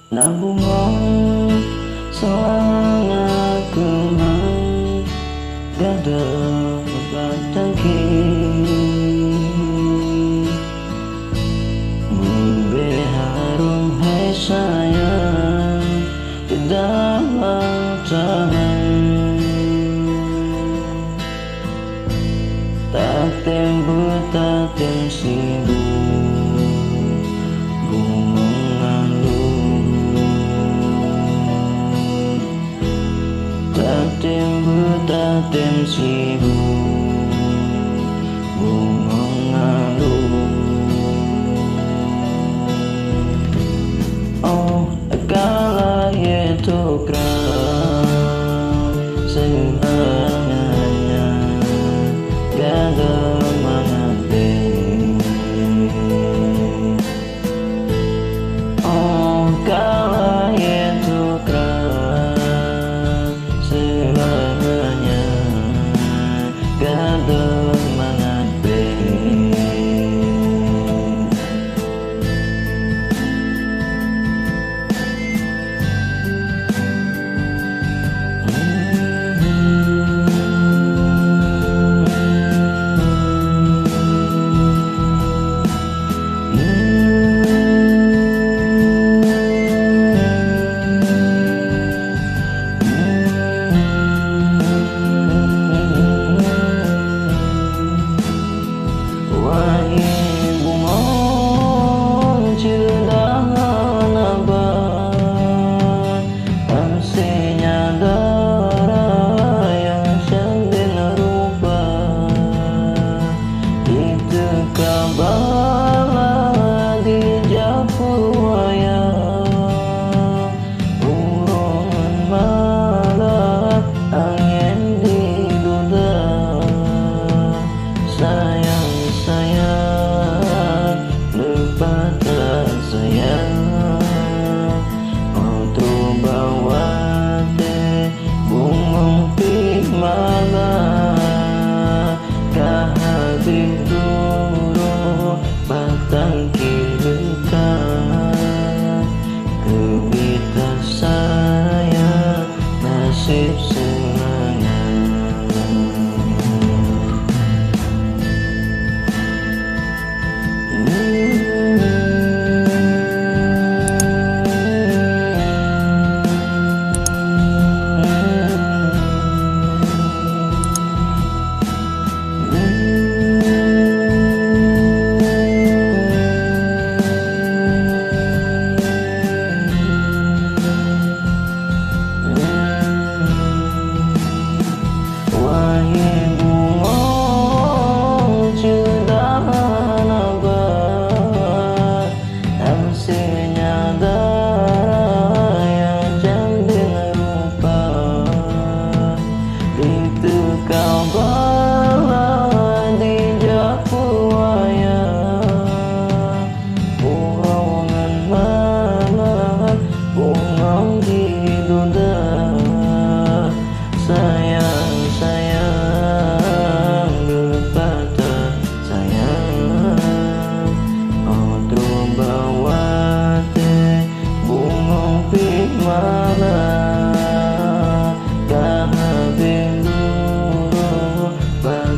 Nabungong selangat kemang gada batangki Mimpi harum hai sayang di dalam tangan Tak timbul tak sibuk Tatem sibuk bungong ngalung Oh kala itu kerang sebenarnya gada manate Oh kala itu kerang sebenarnya gada manate Batang kilukan Kebita saya nasib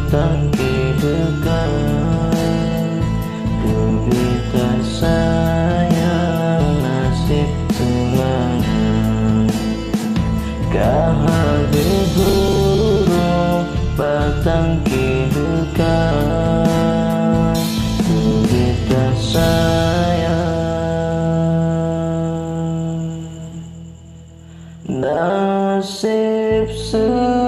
Batang kilukan Kebita sayang nasib semangat Kahabis burung batang kilukan Kebita sayang nasib semangat